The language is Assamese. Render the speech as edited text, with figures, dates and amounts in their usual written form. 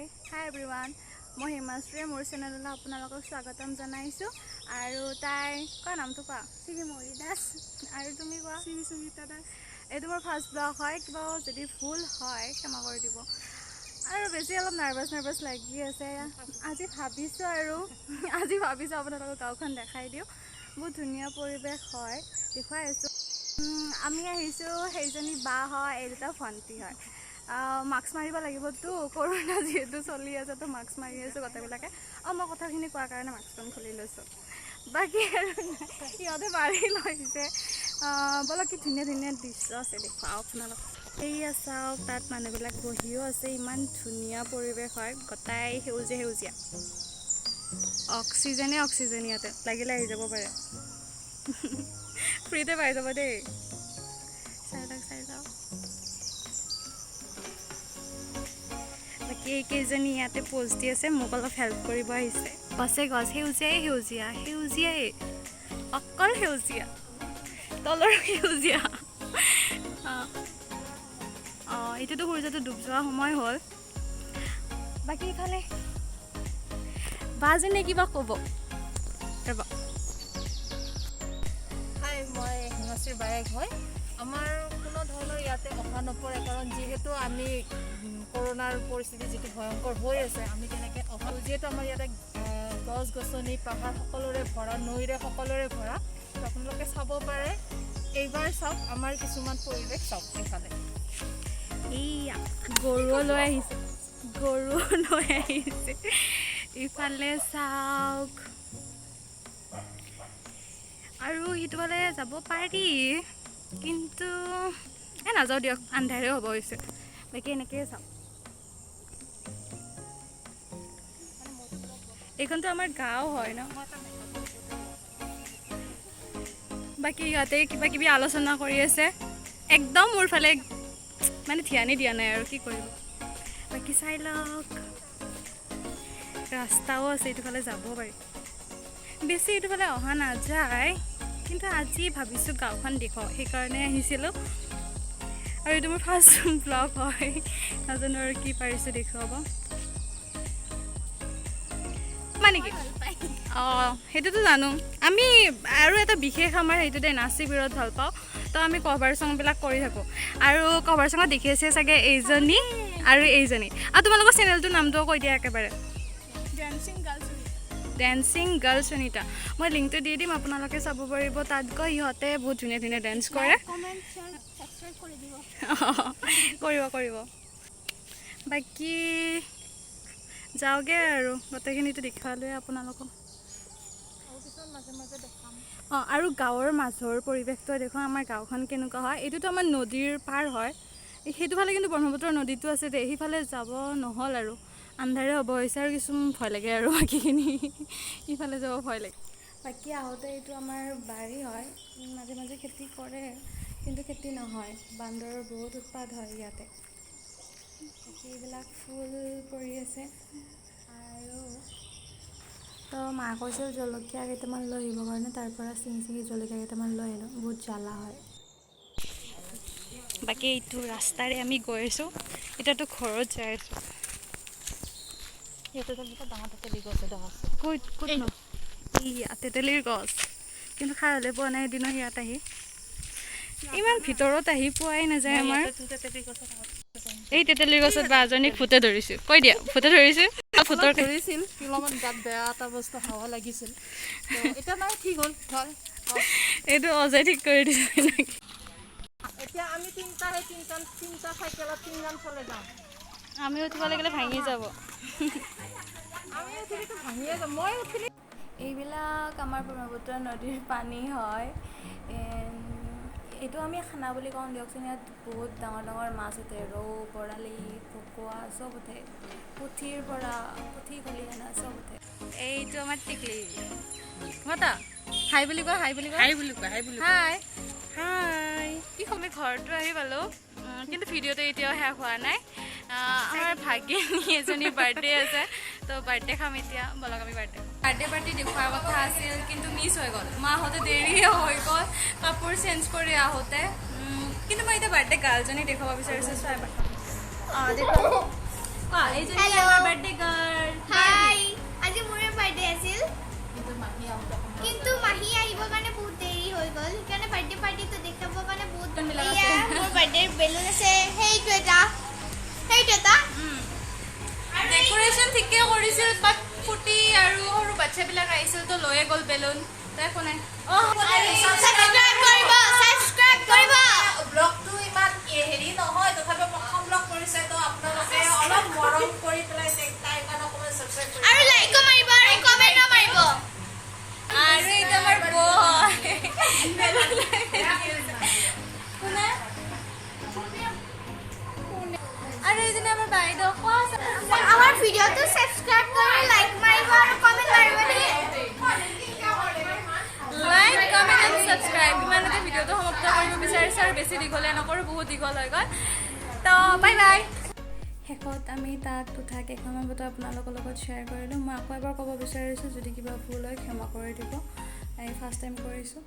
Hi everyone. মই হিমাশ্ৰী মোৰ চেনেললৈ আপোনালোকক স্বাগতম জনাইছোঁ আৰু কোৱা নামটো কোৱা শ্ৰী মৰি দাস আৰু তুমি কোৱা শ্ৰী সুমিতা দাস এইটো মোৰ ফাৰ্ষ্ট ব্লগ হয় কিবা যদি ভুল হয় ক্ষমা কৰি দিব আৰু বেছি অলপ নাৰ্ভাছ লাগি আছে আজি ভাবিছোঁ আপোনালোকক গাঁওখন দেখাই দিওঁ বহুত ধুনীয়া পৰিৱেশ হয় দেখুৱাই আছোঁ আমি আহিছোঁ সেইজনী বা হয় এই দুটা ভণ্টি হয় মাস্ক মাৰিব লাগিবতো কৰোণা যিহেতু চলি আছে তো মাস্ক মাৰি আছোঁ গোটেইবিলাকে মই কথাখিনি কোৱাৰ কাৰণে মাস্কখন খুলি লৈছোঁ বাকী আৰু সিহঁতে মাৰি লৈছে বলক কি ধুনীয়া দৃশ্য আছে দেখুৱাওঁ আপোনালোক এইয়া চাওক তাত মানুহবিলাক বহিও আছে ইমান ধুনীয়া পৰিৱেশ হয় গোটাই সেউজীয়া অক্সিজেন ইয়াতে লাগিলে আহি যাব পাৰে ফ্ৰীতে পাই যাব দেই চাই যাওক বাকী এইকেইজনী ইয়াতে পোষ্ট দি আছে মোক অলপ হেল্প কৰিব আহিছে গছ সেউজীয়াই অকল সেউজীয়া তলৰ সেউজীয়া এতিয়াতো সূৰ্যটো ডুব যোৱা সময় হ'ল বাকী ইফালে বাজনে কিবা ক'ব ৰ'ব হাই মই হিমাশ্ৰীৰ বায়েক হয় আমাৰ কোনো ধৰণৰ ইয়াতে অহা নপৰে কাৰণ যিহেতু আমি কৰোণাৰ পৰিস্থিতি যিটো ভয়ংকৰ হৈ আছে আমি তেনেকৈ অহা যিহেতু আমাৰ ইয়াতে গছ গছনি পাহাৰ সকলোৰে ভৰা নৈৰে সকলোৰে ভৰা আপোনালোকে চাব পাৰে এইবাৰ চাওক আমাৰ কিছুমান পৰিৱেশ চাওক এইফালে এইয়া গৰু লৈ আহিছে ইফালে চাওক আৰু সিটোফালে যাব পাৰি কিন্তু নাযাওঁ দিয়ক আন্ধাৰে হ'ব হৈছে বাকী এনেকৈয়ে চাওক এইখনতো আমাৰ গাঁও হয় ন বাকী ইহঁতে কিবা কিবি আলোচনা কৰি আছে একদম মোৰ ফালে মানে ধ্যানেই দিয়া নাই আৰু কি কৰিব বাকী চাই লওক ৰাস্তাও আছে এইটোফালে যাব পাৰি বেছি এইটোফালে অহা নাযায় কিন্তু আজি ভাবিছোঁ গাঁওখন দেখুৱাওঁ সেইকাৰণে আহিছিলোঁ আৰু এইটো মোৰ ফাৰ্ষ্ট ব্লগ হয় নাজানো আৰু কি পাৰিছোঁ দেখুৱাব মানে কি সেইটোতো জানো আমি আৰু এটা বিশেষ আমাৰ সেইটোতে নাচি বিৰাট ভাল পাওঁ তো আমি কভাৰ চংবিলাক কৰি থাকোঁ আৰু কভাৰ চঙত দেখি আছে চাগে এইজনী আৰু তোমালোকৰ চেনেলটোৰ নামটোও কৈ দিয়া একেবাৰে ডেন্সিং গাৰ্ল সুনিতা মই লিংকটো দি দিম আপোনালোকে চাব পাৰিব তাত গৈ ইহঁতে বহুত ধুনীয়া ডেন্স কৰে কৰিব বাকী যাওঁগৈ আৰু গোটেইখিনিতো দেখুৱালোৱে আপোনালোকক আৰু গাঁৱৰ মাজৰ পৰিৱেশটো দেখোন আমাৰ গাঁওখন কেনেকুৱা হয় এইটোতো আমাৰ নদীৰ পাৰ হয় সেইটোফালে কিন্তু ব্ৰহ্মপুত্ৰ নদীটো আছে দেই সেইফালে যাব নহ'ল আৰু আন্ধাৰে হ'ব হৈছে আৰু কিছুমান ভয় লাগে আৰু বাকীখিনি ইফালে যাব ভয় লাগে বাকী আহোঁতে এইটো আমাৰ বাৰী হয় মাজে খেতি কৰে কিন্তু খেতি নহয় বান্দৰৰ বহুত উৎপাত হয় ইয়াতে এইবিলাক ফুল পৰি আছে আৰু তো মা কৈছিল জলকীয়া কেইটামান লৈ আহিবৰ কাৰণে তাৰ পৰা চিঙি জলকীয়া কেইটামান লৈ আহিলোঁ বহুত জ্বালা হয় বাকী এইটো ৰাস্তাৰে আমি গৈ আছোঁ এতিয়াতো ঘৰত যাই আছোঁ তেতেলীৰ গছ কিন্তু খাৰলে পোৱা নাই এদিনো ইয়াত আহি ইমান ভিতৰত আহি পোৱাই নাযায় আমাৰ এই তেতেলীৰ গছত বা এজনীক ভূতে ধৰিছোঁ কৈ দিয়া ভূতে ধৰিছে ধৰিছিল কিলোমান গাত বেয়া এটা বস্তু হাৱা লাগিছিল এতিয়া নাই ঠিক হ'ল এইটো অজয় ঠিক কৰি দিছে নেকি এতিয়া আমি তিনিটা চাইকেলত তিনিজন চলে যাওঁ আমি উঠিব লাগিলে ভাঙি যাব এইবিলাক আমাৰ ব্ৰহ্মপুত্ৰ নদীৰ পানী হয় এইটো আমি খানা বুলি কওঁ দিয়কচোন ইয়াত বহুত ডাঙৰ মাছ উঠে ৰৌ বৰালি ভকুৱা চব উঠে পুঠি খলিহনা চব উঠে এইটো আমাৰ টিকলি মতা হাই বুলি কোৱা হাই কি কমি ঘৰটো আহি পালোঁ কিন্তু ভিডিঅ'টো এতিয়াও শেষ হোৱা নাই আমাৰ ভাগিনী এজনীৰ বাৰ্থডে আছে তো বাৰ্থডে খাম এতিয়া বলক আমি বাৰ্থডে পাৰ্টি দেখুৱাৰ কথা আছিল কিন্তু মিছ হৈ গ'ল মই আহোঁতে দেৰিয়ে হৈ গ'ল কাপোৰ চেঞ্জ কৰি আহোঁতে কিন্তু মই এতিয়া বাৰ্থডে গাৰ্লজনী দেখুৱাব বিচাৰিছোঁ চাই দেখুৱাব Hello. বাৰ্থডে গাৰ্ল হাই আজি মোৰ বাৰ্থডে আছিল কিন্তু মাহী আহোঁতে কিন্তু মাহী আহিবৰ কাৰণে বহুত দেৰি হৈ গ'ল সেইকাৰণে বাৰ্থডে পাৰ্টিটো দেখাবৰ কাৰণে বহুত বিলাক এয়া মোৰ বাৰ্থডেৰ বেলুন আছে সেইটো এটা ডেকোৰেশ্যন ঠিকে কৰিছিল বাট ফুটি আৰু সৰু বাচ্চাবিলাক আহিছিল তো লৈয়ে গ'ল বেলুন তাই একো নাই সাবস্ক্ৰাইব কৰিব ব্লগটো ইমান হেৰি নহয় তথাপিও প্ৰথম ব্লগ কৰিছে তো আপোনালোকে অলপ মৰম কৰি পেলাই তাইৰ কাৰণে অকণমান ছাবস্ক্ৰাইব কৰিব আৰু লাইকো মাৰিব আৰু কমেণ্টও মাৰিব আৰু এইটো আমাৰ বৌ হয় কোনে আৰু এইজনী আমাৰ বাইদেউ আমাৰ ভিডিঅ'টো ছাবস্ক্ৰাইব কৰি লাইক মাৰিব আৰু কমেণ্ট মাৰিব দেই লাইক কমেণ্ট এণ্ড ছাবস্ক্ৰাইব ইমানতে ভিডিঅ'টো সমাপ্ত কৰিব বিচাৰিছোঁ আৰু বেছি দীঘলীয়া নকৰোঁ বহুত দীঘল হৈ গ'ল তো বাই বাই শেষত আমি তাত উঠা কেইখনমান ফটো আপোনালোকৰ লগত শ্বেয়াৰ কৰিলোঁ মই আকৌ এবাৰ ক'ব বিচাৰিছোঁ যদি কিবা ভুল হয় ক্ষমা কৰি দিব এই ফাৰ্ষ্ট টাইম কৰিছোঁ